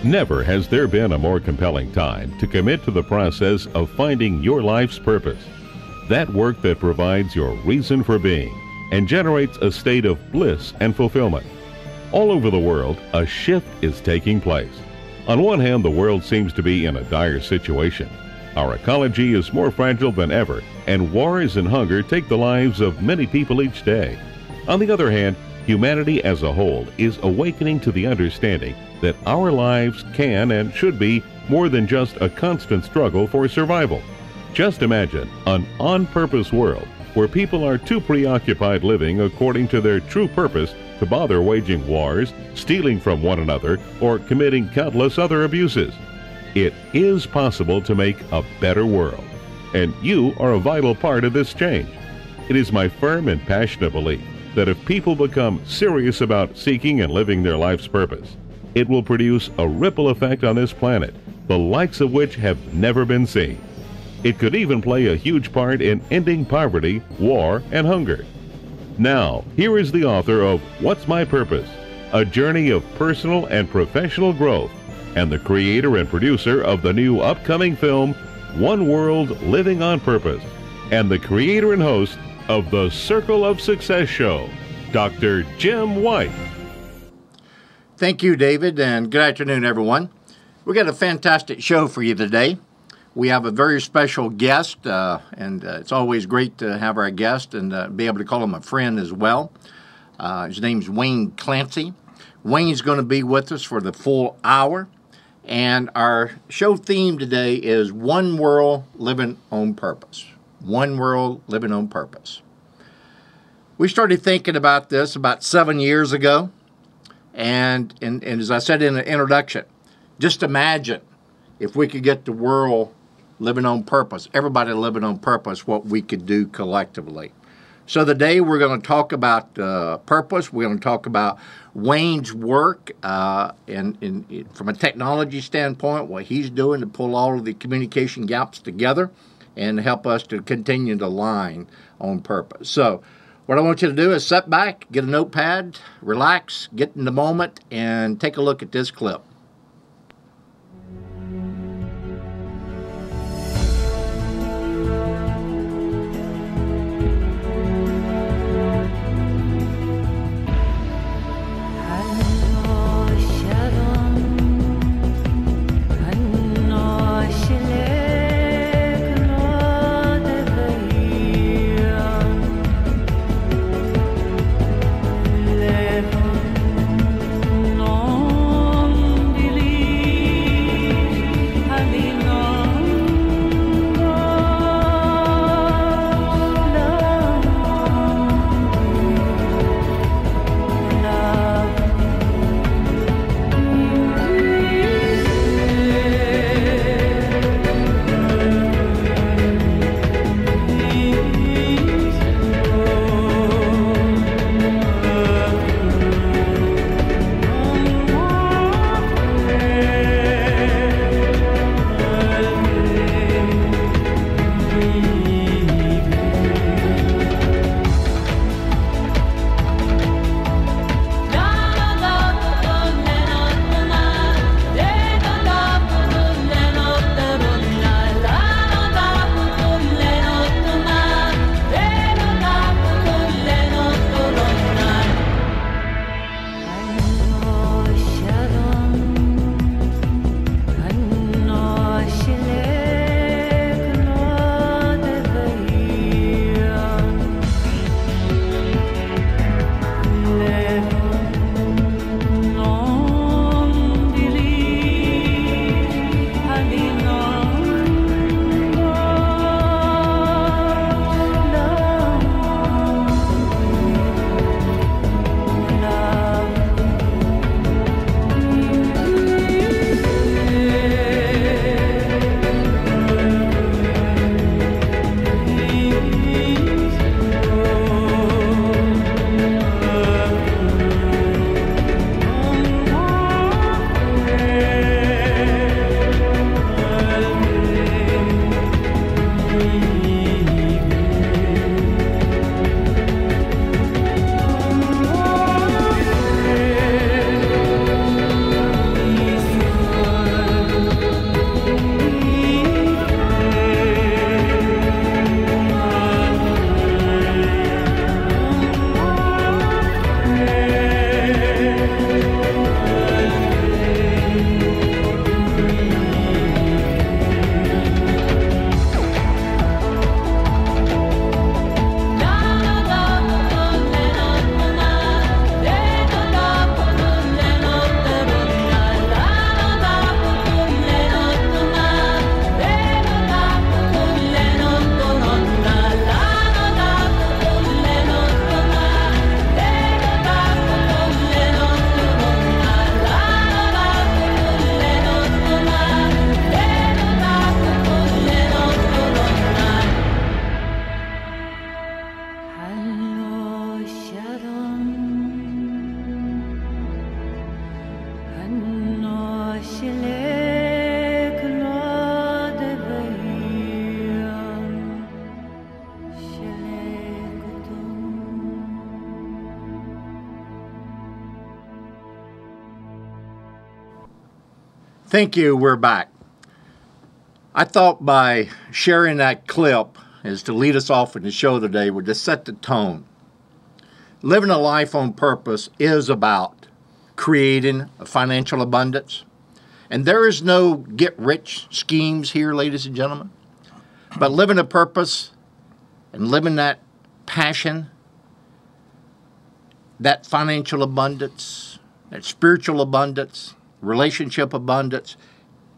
Never has there been a more compelling time to commit to the process of finding your life's purpose. That work that provides your reason for being and generates a state of bliss and fulfillment. All over the world, a shift is taking place. On one hand, the world seems to be in a dire situation. Our ecology is more fragile than ever, and wars and hunger take the lives of many people each day. On the other hand, humanity as a whole is awakening to the understanding that our lives can and should be more than just a constant struggle for survival. Just imagine an on-purpose world where people are too preoccupied living according to their true purpose to bother waging wars, stealing from one another, or committing countless other abuses. It is possible to make a better world, and you are a vital part of this change. It is my firm and passionate belief that if people become serious about seeking and living their life's purpose, it will produce a ripple effect on this planet, the likes of which have never been seen. It could even play a huge part in ending poverty, war, and hunger. Now, here is the author of What's My Purpose? A Journey of Personal and Professional Growth, and the creator and producer of the new upcoming film, One World Living on Purpose, and the creator and host of the Circle of Success Show, Dr. Jim White. Thank you, David, and good afternoon, everyone. We've got a fantastic show for you today. We have a very special guest, and it's always great to have our guest and be able to call him a friend as well. His name's Wayne Clancy. Wayne's going to be with us for the full hour, and our show theme today is One World Living on Purpose. One World Living on Purpose. We started thinking about this about 7 years ago, and as I said in the introduction, just imagine if we could get the world living on purpose, everybody living on purpose, what we could do collectively. So today we're going to talk about purpose. We're going to talk about Wayne's work and from a technology standpoint, what he's doing to pull all of the communication gaps together and help us to continue to align on purpose. So what I want you to do is sit back, get a notepad, relax, get in the moment, and take a look at this clip. Thank you. We're back. I thought by sharing that clip is to lead us off in the show today would just set the tone. Living a life on purpose is about creating a financial abundance. And there is no get-rich schemes here, ladies and gentlemen. But living a purpose and living that passion, that financial abundance, that spiritual abundance, relationship abundance,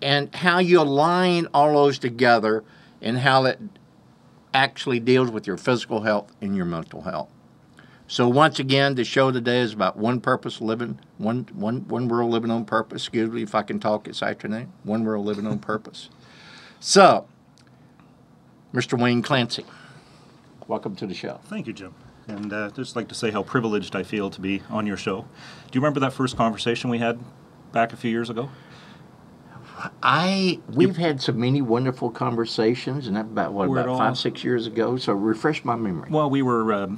and how you align all those together and how it actually deals with your physical health and your mental health. So once again, the show today is about one purpose living, one world living on purpose. Excuse me if I can talk this afternoon. One world living on purpose. So, Mr. Wayne Clancy, welcome to the show. Thank you, Jim. And I'd just like to say how privileged I feel to be on your show. Do you remember that first conversation we had back a few years ago? We've had so many wonderful conversations, and that about 5-6 years ago. So refresh my memory. Well, we were.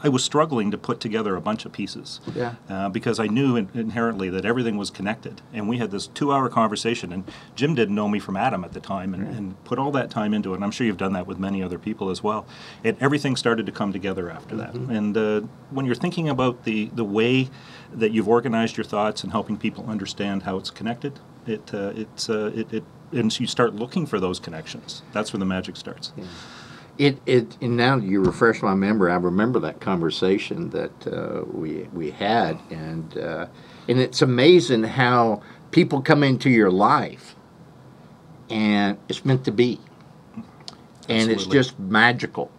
I was struggling to put together a bunch of pieces. Yeah. Because I knew inherently that everything was connected, and we had this 2-hour conversation. And Jim didn't know me from Adam at the time, and put all that time into it. And I'm sure you've done that with many other people as well. And everything started to come together after that. And when you're thinking about the way that you've organized your thoughts and helping people understand how it's connected, and you start looking for those connections. That's where the magic starts. Yeah. And now you refresh my memory. I remember that conversation that we had, and it's amazing how people come into your life, and it's meant to be, and it's just magical.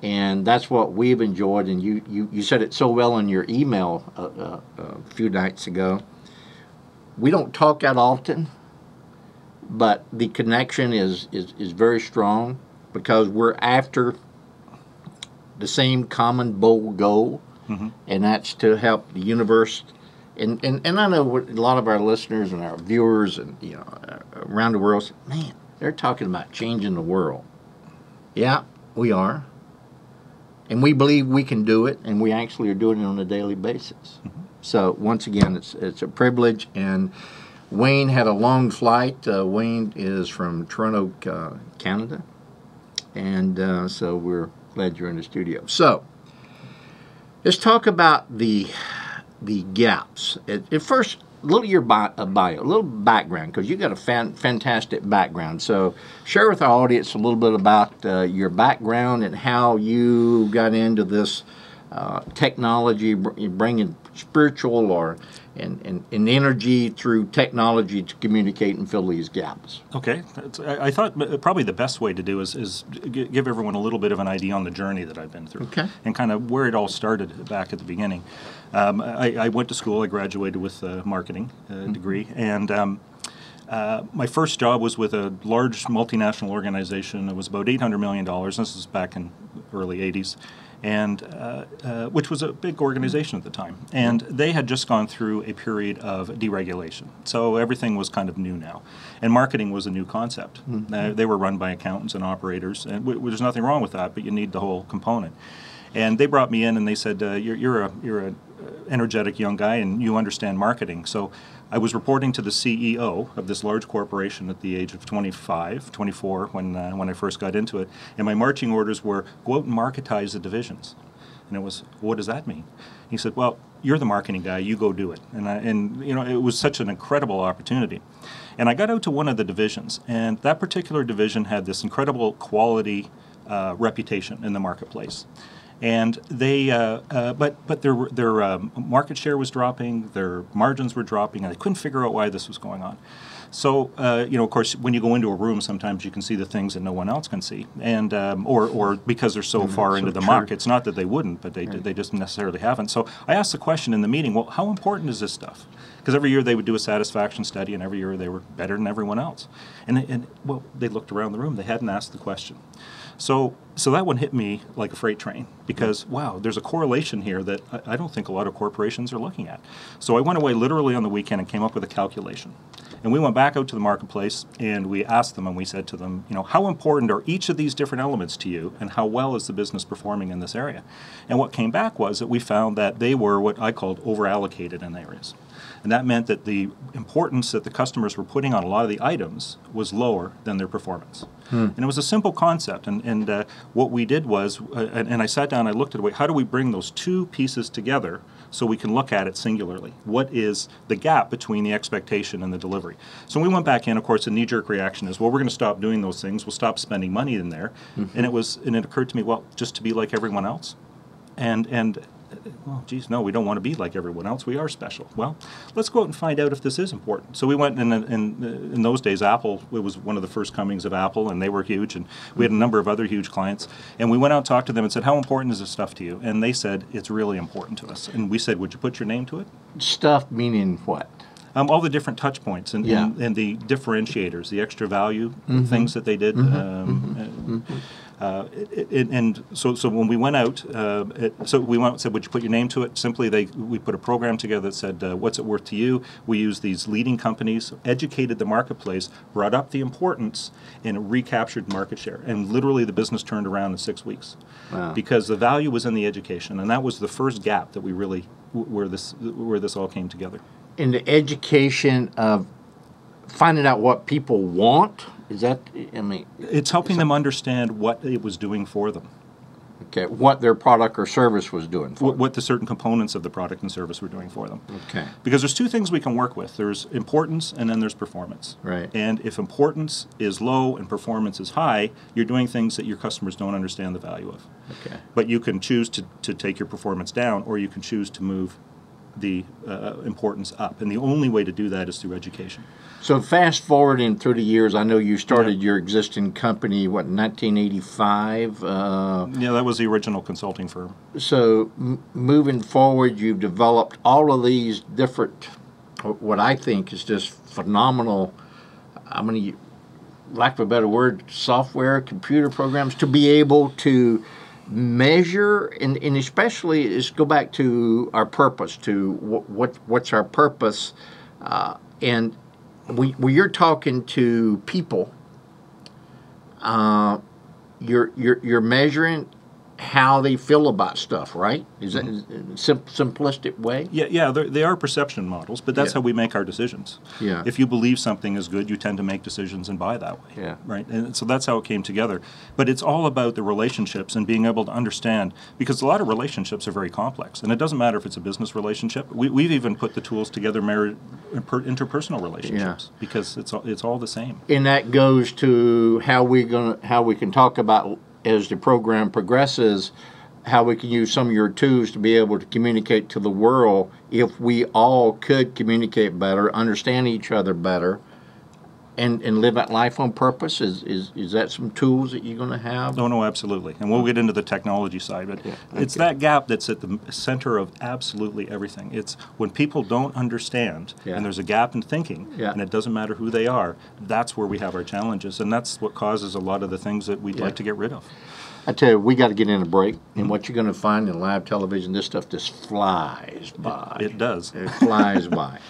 And that's what we've enjoyed. And you said it so well in your email a few nights ago. We don't talk that often, but the connection is very strong because we're after the same common bold goal, and that's to help the universe. And I know what a lot of our listeners and our viewers and around the world say, man, they're talking about changing the world. Yeah, we are. And we believe we can do it, and we actually are doing it on a daily basis. So once again, it's a privilege. And Wayne had a long flight. Wayne is from Toronto, Canada, and so we're glad you're in the studio. So let's talk about the gaps. At first, a little of your bio, a little background, because you got a fantastic background. So share with our audience a little bit about your background and how you got into this technology, bringing spiritual and energy through technology to communicate and fill these gaps. Okay. I thought probably the best way to do is give everyone a little bit of an idea on the journey that I've been through. Okay. And kind of where it all started back at the beginning. I went to school. I graduated with a marketing degree. And my first job was with a large multinational organization. It was about $800 million. This is back in early 80s. And which was a big organization at the time. And they had just gone through a period of deregulation. So everything was kind of new now. And marketing was a new concept. They were run by accountants and operators, and there's nothing wrong with that, but you need the whole component. And they brought me in and they said, you're a energetic young guy and you understand marketing. So I was reporting to the CEO of this large corporation at the age of 24 when I first got into it. And my marching orders were, go out and marketize the divisions. And it was, what does that mean? He said, well, you're the marketing guy, you go do it. And it was such an incredible opportunity. And I got out to one of the divisions, and that particular division had this incredible quality reputation in the marketplace. And they, but their market share was dropping, their margins were dropping, and they couldn't figure out why this was going on. So, of course, when you go into a room, sometimes you can see the things that no one else can see, and or because they're so far into the muck. It's not that they wouldn't, but they just necessarily haven't. So I asked the question in the meeting, well, how important is this stuff? Because every year they would do a satisfaction study, and every year they were better than everyone else. And they looked around the room. They hadn't asked the question. So that one hit me like a freight train because, wow, there's a correlation here that I don't think a lot of corporations are looking at. So I went away literally on the weekend and came up with a calculation. And we went back out to the marketplace and we asked them and we said to them, how important are each of these different elements to you and how well is the business performing in this area? And what came back was that we found that they were what I called over-allocated in areas. And that meant that the importance that the customers were putting on a lot of the items was lower than their performance. And it was a simple concept. And what we did was, and I sat down, I looked at it, how do we bring those two pieces together so we can look at it singularly? What is the gap between the expectation and the delivery? So we went back in, of course, the knee-jerk reaction is, well, we're going to stop doing those things. We'll stop spending money in there. And it occurred to me, well, just to be like everyone else. And well, geez, no, we don't want to be like everyone else. We are special. Well, let's go out and find out if this is important. So we went, in those days, Apple, it was one of the first comings of Apple, and they were huge, and we had a number of other huge clients. And we went out and talked to them and said, how important is this stuff to you? And they said, it's really important to us. And we said, would you put your name to it? Stuff meaning what? All the different touch points and the differentiators, the extra value things that they did. And so when we went out, so we went and said, would you put your name to it? Simply, we put a program together that said, what's it worth to you? We used these leading companies, educated the marketplace, brought up the importance, and recaptured market share. And literally, the business turned around in 6 weeks. Wow. Because the value was in the education, and that was the first gap that we really, where this all came together. In the education of finding out what people want, is that, I mean... It's helping them understand what it was doing for them. Okay, what their product or service was doing for them. What the certain components of the product and service were doing for them. Okay. Because there's two things we can work with. There's importance and then there's performance. Right. And if importance is low and performance is high, you're doing things that your customers don't understand the value of. Okay. But you can choose to take your performance down, or you can choose to move the importance up. And the only way to do that is through education. So fast forwarding through the years, I know you started your existing company, what, in 1985? Yeah, that was the original consulting firm. So moving forward, you've developed all of these different, what I think is just phenomenal, I'm going to, lack of a better word, software, computer programs to be able to measure, and especially is go back to our purpose, to what's our purpose, and when you're talking to people, you're measuring how they feel about stuff, right? Is that a simplistic way? Yeah, they are perception models, but that's how we make our decisions. Yeah. If you believe something is good, you tend to make decisions and buy that way. Yeah. Right? And so that's how it came together. But it's all about the relationships and being able to understand, because a lot of relationships are very complex, and it doesn't matter if it's a business relationship. We've even put the tools together, interpersonal relationships, because it's all the same. And that goes to how we can talk about, as the program progresses, how we can use some of your tools to be able to communicate to the world. If we all could communicate better, understand each other better, and live that life on purpose, is that some tools that you're going to have? No, absolutely. And we'll get into the technology side, but it's that gap that's at the center of absolutely everything. It's when people don't understand, and there's a gap in thinking, and it doesn't matter who they are, that's where we have our challenges, and that's what causes a lot of the things that we'd like to get rid of. I tell you, we got to get in a break, and what you're going to find in live television, this stuff just flies by. It does. It flies by.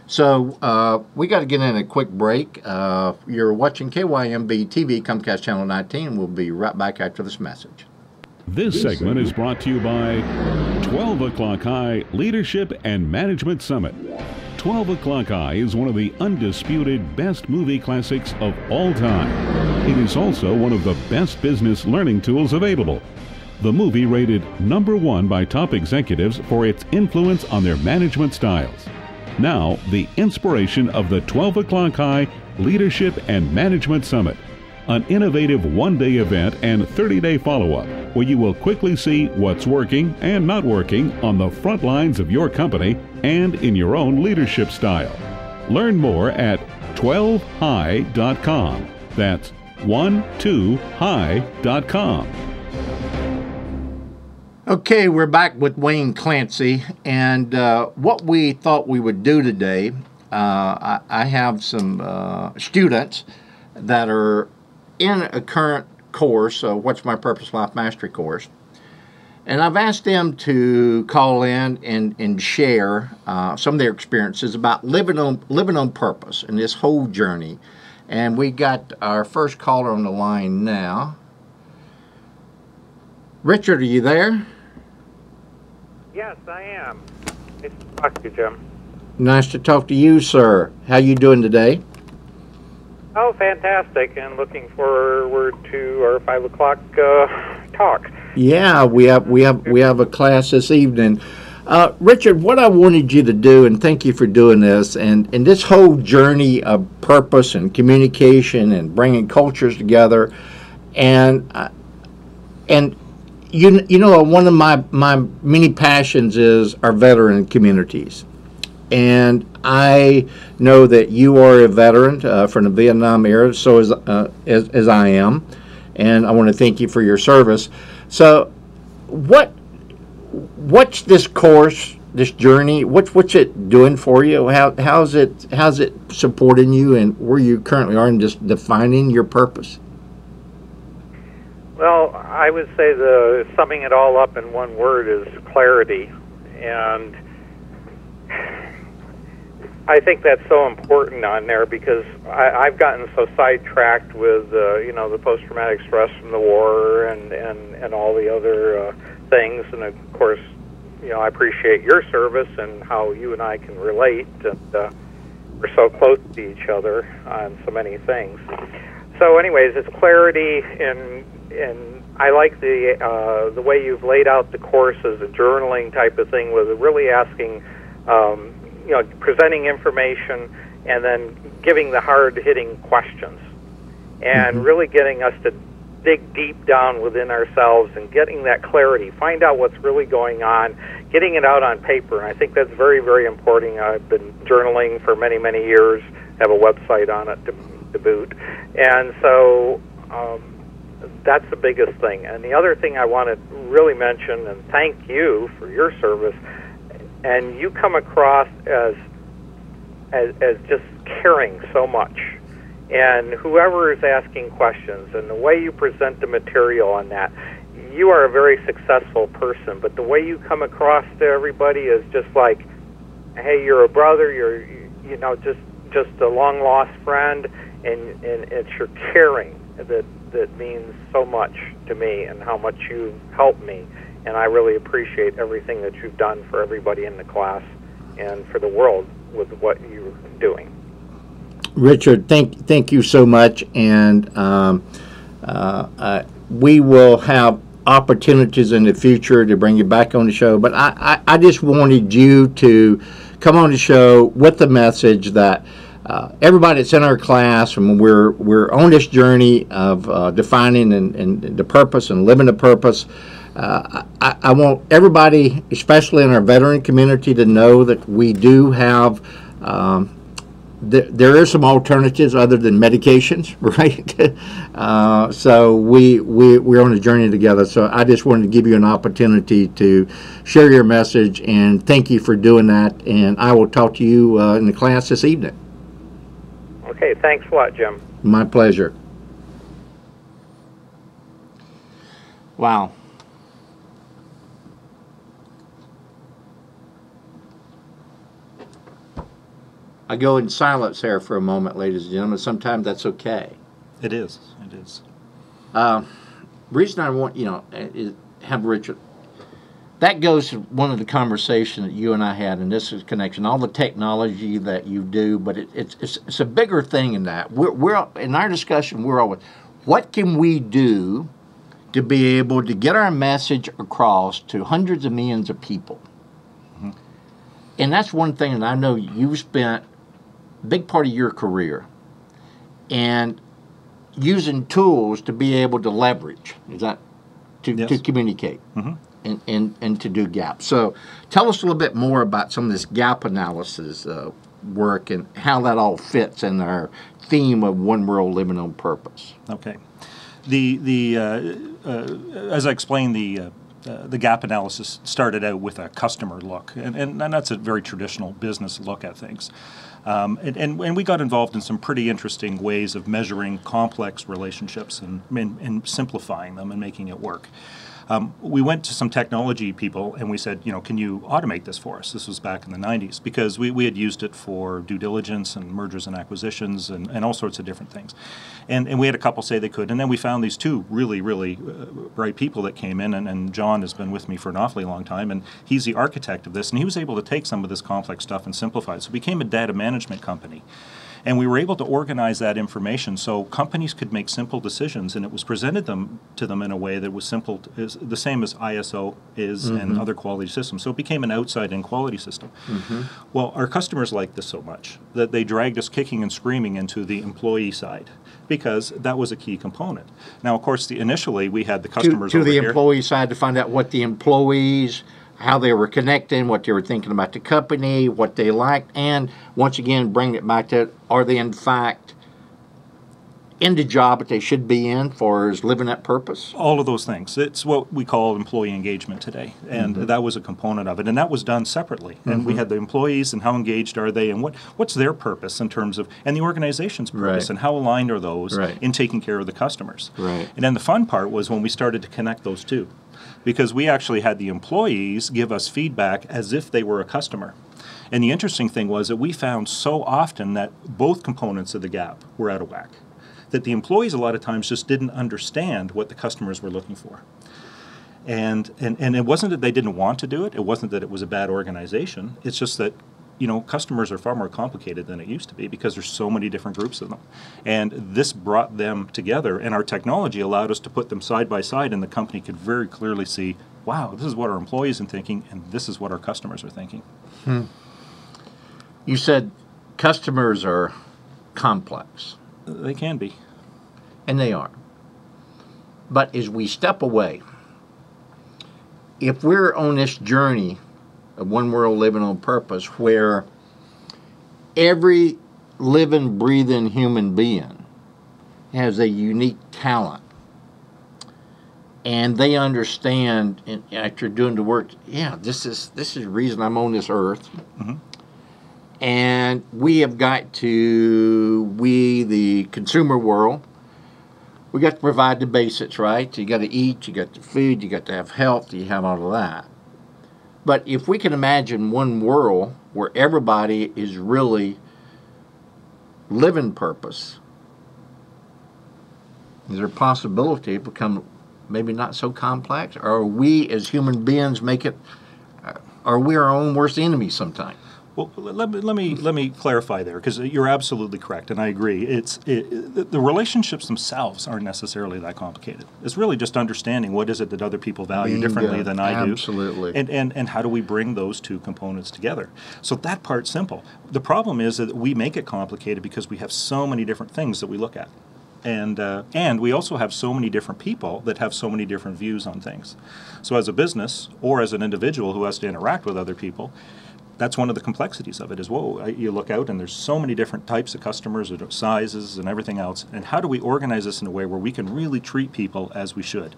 So we got to get in a quick break. You're watching KYMB TV, Comcast Channel 19. We'll be right back after this message. This segment is brought to you by 12 O'Clock High Leadership and Management Summit. 12 O'Clock High is one of the undisputed best movie classics of all time. It is also one of the best business learning tools available. The movie rated #1 by top executives for its influence on their management styles. Now, the inspiration of the 12 O'Clock High Leadership and Management Summit, an innovative one-day event and 30-day follow-up where you will quickly see what's working and not working on the front lines of your company and in your own leadership style. Learn more at 12high.com. That's 12high.com. Okay, we're back with Wayne Clancy, and what we thought we would do today, I have some students that are in a current course, What's My Purpose Life Mastery course, and I've asked them to call in and share some of their experiences about living on purpose and this whole journey. And we got our first caller on the line now. Richard, are you there? Yes, I am. Nice to talk to you, Jim. Nice to talk to you, sir. How you doing today? Oh, fantastic, and looking forward to our 5 o'clock talk. Yeah, we have a class this evening. Richard, what I wanted you to do, and thank you for doing this, and this whole journey of purpose and communication and bringing cultures together, and you know, one of my many passions is our veteran communities. And I know that you are a veteran from the Vietnam era, so as I am, and I want to thank you for your service. So, what's this course, this journey? What's it doing for you? How's it supporting you, and where you currently are, and just defining your purpose? Well, I would say summing it all up in one word is clarity, and I think that's so important on there because I've gotten so sidetracked with you know, the post-traumatic stress from the war and all the other things, and of course, you know, I appreciate your service and how you and I can relate, and we're so close to each other on so many things. So, anyways, it's clarity, and I like the way you've laid out the course as a journaling type of thing, with really asking. You know, presenting information and then giving the hard-hitting questions, and really getting us to dig deep down within ourselves and getting that clarity, find out what's really going on, getting it out on paper. And I think that's very, very important. I've been journaling for many, many years, have a website on it to boot. And so that's the biggest thing. And the other thing I want to really mention, and thank you for your service, and you come across as just caring so much. And whoever is asking questions and the way you present the material on that, you are a very successful person. But the way you come across to everybody is just like, hey, you're a brother, you know, just a long lost friend, and it's your caring that means so much to me, and how much you helped me. And I really appreciate everything that you've done for everybody in the class and for the world with what you're doing. Richard, thank you so much, and we will have opportunities in the future to bring you back on the show. But I just wanted you to come on the show with the message that everybody that's in our class, and we're on this journey of defining and the purpose and living the purpose. I want everybody, especially in our veteran community, to know that we do have, there are some alternatives other than medications, right? So we're on a journey together. So I just wanted to give you an opportunity to share your message, and thank you for doing that. And I will talk to you in the class this evening. Okay, thanks a lot, Jim. My pleasure. Wow. I go in silence here for a moment, ladies and gentlemen. Sometimes that's okay. It is. It is. Reason I want, is have Richard. That goes to one of the conversations that you and I had, and this is connection, all the technology that you do, but it's a bigger thing in that. We're in our discussion, we're always, what can we do to be able to get our message across to hundreds of millions of people? Mm-hmm. And that's one thing that I know you've spent a big part of your career and using tools to be able to leverage, is that to communicate. Mm-hmm. And to do gaps. So tell us a little bit more about some of this gap analysis work and how that all fits in our theme of One World Living on Purpose. Okay. As I explained, the gap analysis started out with a customer look, and that's a very traditional business look at things. And we got involved in some pretty interesting ways of measuring complex relationships and simplifying them and making it work. We went to some technology people and we said, can you automate this for us? This was back in the 90s because we had used it for due diligence and mergers and acquisitions and all sorts of different things. And we had a couple say they could. And then we found these two really, really bright people that came in, and John has been with me for an awfully long time, and he's the architect of this, and he was able to take some of this complex stuff and simplify it. So it became a data management company. And we were able to organize that information so companies could make simple decisions, and it was presented to them in a way that was simple, is the same as ISO is and other quality systems. So it became an outside-in quality system. Well, our customers liked this so much that they dragged us kicking and screaming into the employee side because that was a key component. Now, of course, initially we had the customers to over the here. employee side to find out what the employees, how they were connecting, what they were thinking about the company, what they liked, and once again, bring it back to, are they in fact in the job that they should be in for is living that purpose? All of those things. It's what we call employee engagement today, and that was a component of it, and that was done separately. And we had the employees and how engaged are they, and what's their purpose in terms of, and the organization's purpose, Right. and how aligned are those Right. in taking care of the customers. Right. And then the fun part was when we started to connect those two, because we actually had the employees give us feedback as if they were a customer. And the interesting thing was that we found so often that both components of the gap were out of whack, that the employees a lot of times just didn't understand what the customers were looking for. And it wasn't that they didn't want to do it, it wasn't that it was a bad organization, it's just that customers are far more complicated than it used to be because there's so many different groups of them. And this brought them together, and our technology allowed us to put them side by side, and the company could very clearly see, wow, this is what our employees are thinking, and this is what our customers are thinking. You said customers are complex, They can be. and they are. But as we step away, if we're on this journey of one world living on purpose where every living, breathing human being has a unique talent, and they understand after doing the work, this is the reason I'm on this earth. And we have got to, the consumer world, we got to provide the basics, right? You got to eat, you got the food, you got to have health, you have all of that. But if we can imagine one world where everybody is really living purpose, is there a possibility to become maybe not so complex? Or are we as human beings are we our own worst enemy sometimes? Well, let me clarify there, because you're absolutely correct, and I agree. The relationships themselves aren't necessarily that complicated. It's really just understanding what is it that other people value differently than I do. Absolutely. And how do we bring those two components together? So that part's simple. The problem is that we make it complicated because we have so many different things that we look at. And we also have so many different people that have so many different views on things. So as a business or as an individual who has to interact with other people, that's one of the complexities of it is, you look out and there's so many different types of customers and sizes and everything else. And how do we organize this in a way where we can really treat people as we should?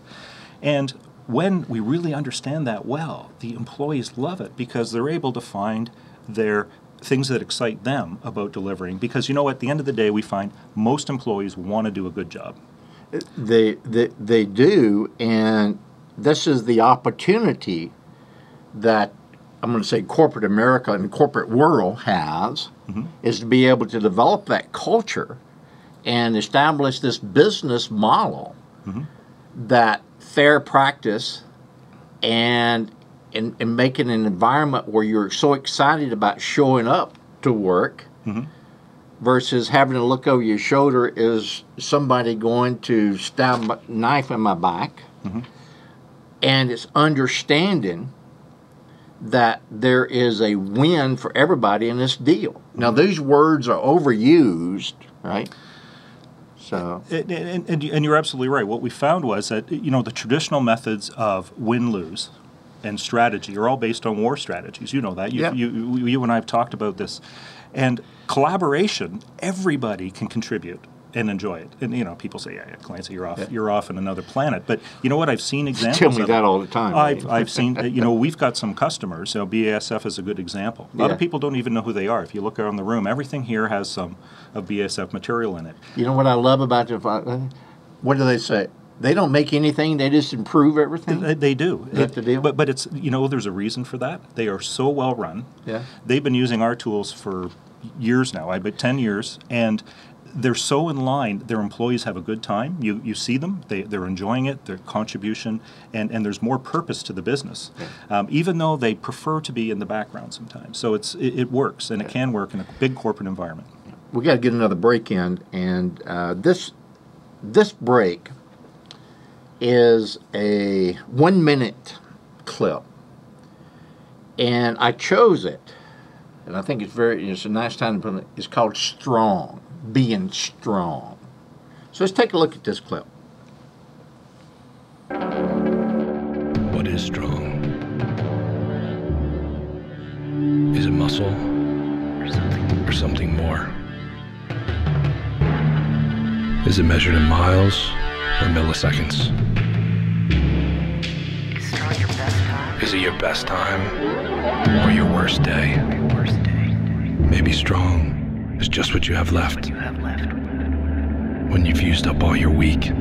And when we really understand that well, the employees love it because they're able to find their things that excite them about delivering. Because at the end of the day, we find most employees want to do a good job. They do, and this is the opportunity that I'm going to say corporate America and corporate world has, is to be able to develop that culture and establish this business model that fair practice and make it an environment where you're so excited about showing up to work versus having to look over your shoulder is somebody going to stab a knife in my back. And it's understanding that there is a win for everybody in this deal. Now, these words are overused, right? So, and you're absolutely right. What we found was that the traditional methods of win-lose and strategy are all based on war strategies. You know that. You and I have talked about this. And collaboration, everybody can contribute and enjoy it. And people say, Clancy, you're off on another planet. But you know what? I've seen examples. Tell me of that it. all the time. I've seen. We've got some customers. BASF is a good example. A lot of people don't even know who they are. If you look around the room, everything here has some of BASF material in it. You know what I love about it? What do they say? They don't make anything. They just improve everything. They do. Is that the deal? But it's, there's a reason for that. They are so well run. Yeah. They've been using our tools for years now. I bet 10 years, and they're so in line. Their employees have a good time. You see them. They're enjoying it. Their contribution, and there's more purpose to the business, even though they prefer to be in the background sometimes. So it works, and it can work in a big corporate environment. We got to get another break in, and this break is a 1-minute clip, and I chose it, and I think it's a nice time to put it. It's called Strong, Being Strong. So let's take a look at this clip. What is strong? Is it muscle or something more? Is it measured in miles or milliseconds? Is it your best time or your worst day? Maybe strong is just what you have left when you've used up all your weak.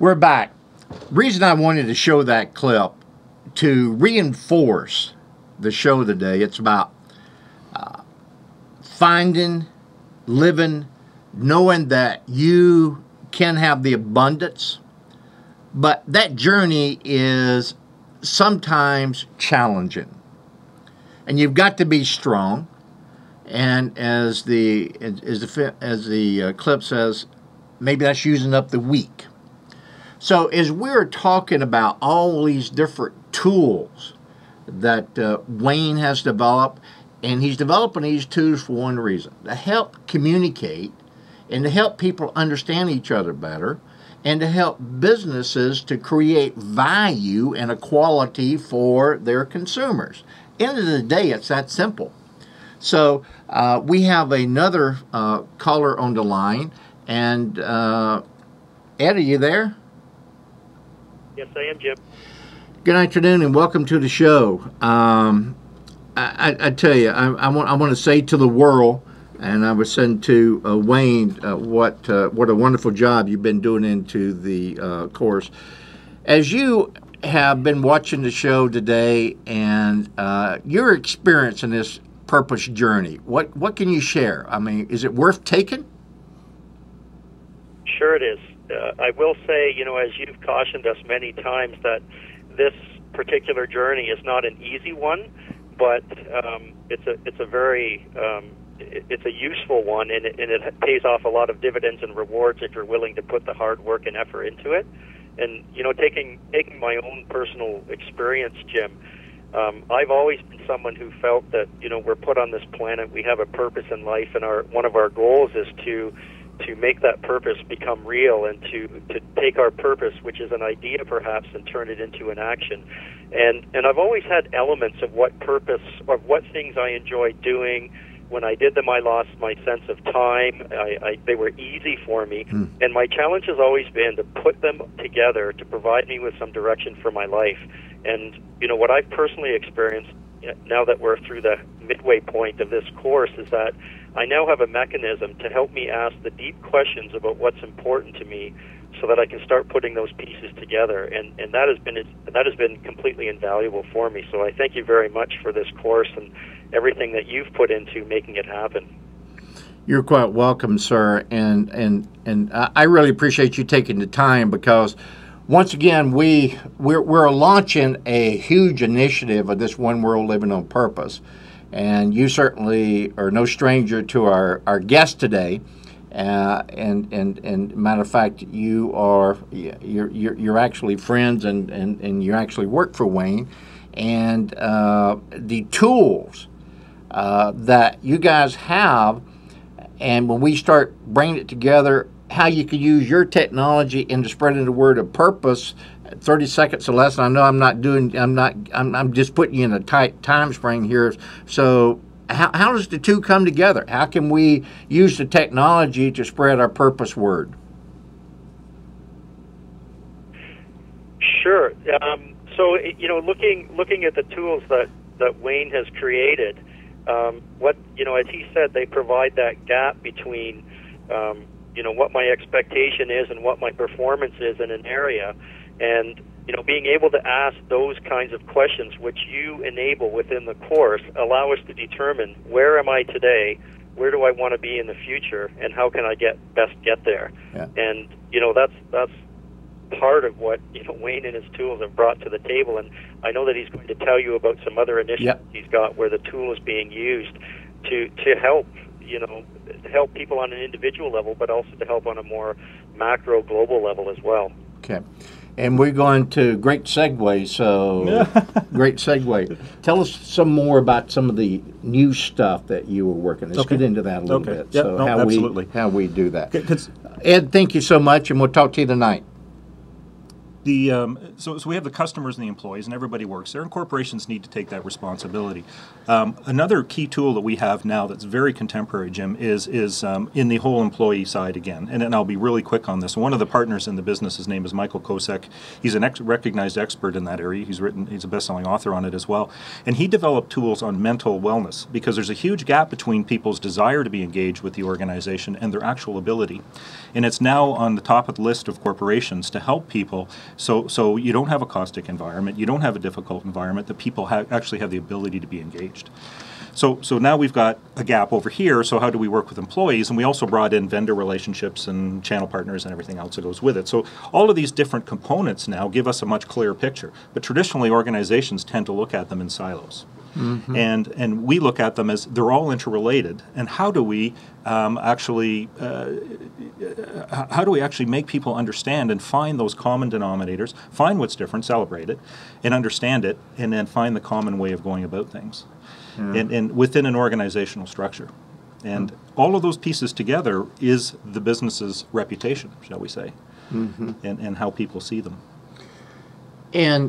We're back. Reason I wanted to show that clip to reinforce the show today. It's about finding, living, knowing that you can have the abundance, but that journey is sometimes challenging, and you've got to be strong. And as the clip says, maybe that's using up the weak. So as we're talking about all these different tools that Wayne has developed, and he's developing these tools for one reason, to help communicate and to help people understand each other better, and to help businesses to create value and equality for their consumers. End of the day, it's that simple. So we have another caller on the line, and Ed, are you there? Yes, I am, Jim. Good afternoon and welcome to the show. I tell you, I want to say to the world, and I was saying to Wayne, what a wonderful job you've been doing into the course. As you have been watching the show today, and your experience in this purpose journey, what can you share? I mean, is it worth taking? Sure it is. I will say, as you've cautioned us many times, that this particular journey is not an easy one, but it's a very it's a useful one, and it pays off a lot of dividends and rewards if you're willing to put the hard work and effort into it. And taking my own personal experience, Jim, I've always been someone who felt that we're put on this planet, we have a purpose in life, and one of our goals is to make that purpose become real, and to take our purpose, which is an idea perhaps, and turn it into an action. And I've always had elements of what purpose, of what things I enjoyed doing. When I did them, I lost my sense of time. They were easy for me. And my challenge has always been to put them together to provide me with some direction for my life. And, what I've personally experienced now that we're through the midway point of this course is that I now have a mechanism to help me ask the deep questions about what's important to me, so that I can start putting those pieces together, and that has been completely invaluable for me. So I thank you very much for this course and everything that you've put into making it happen. You're quite welcome, sir, and I really appreciate you taking the time, because once again we're launching a huge initiative of this One World Living on Purpose, and you certainly are no stranger to our guest today. And matter of fact, you're actually friends, and you actually work for Wayne, and the tools that you guys have, and when we start bringing it together, how you could use your technology into spreading the word of purpose. 30 seconds or less. And I know I'm just putting you in a tight time frame here. So how does the two come together? How can we use the technology to spread our purpose word? Sure. So, looking at the tools that Wayne has created, as he said, they provide that gap between, what my expectation is and what my performance is in an area. And, being able to ask those kinds of questions, which you enable within the course, allow us to determine where am I today, where do I want to be in the future, and how can I best get there. Yeah. And, that's part of what Wayne and his tools have brought to the table, and I know that he's going to tell you about some other initiatives he's got where the tool is being used to help help people on an individual level, but also to help on a more macro global level as well. Okay. And we're going to great segue, so great segue. Tell us some more about some of the new stuff that you were working. Let's get into that a little bit. Yeah, so absolutely. How we do that. Ed, thank you so much, and we'll talk to you tonight. So we have the customers and the employees, and everybody works there, and corporations need to take that responsibility. Another key tool that we have now that's very contemporary, Jim, is in the whole employee side again. And I'll be really quick on this. One of the partners in the business, his name is Michael Kosek. He's an recognized expert in that area. He's a best-selling author on it as well. And he developed tools on mental wellness because there's a huge gap between people's desire to be engaged with the organization and their actual ability. And it's now on the top of the list of corporations to help people so you don't have a caustic environment, you don't have a difficult environment, that people actually have the ability to be engaged. So now we've got a gap over here, so how do we work with employees? And we also brought in vendor relationships and channel partners and everything else that goes with it. So all of these different components now give us a much clearer picture. But traditionally, organizations tend to look at them in silos. Mm-hmm. And we look at them as they're all interrelated. And how do we actually make people understand and find those common denominators, find what's different, celebrate it, and understand it, and then find the common way of going about things, and within an organizational structure. And all of those pieces together is the business's reputation, shall we say, and how people see them. And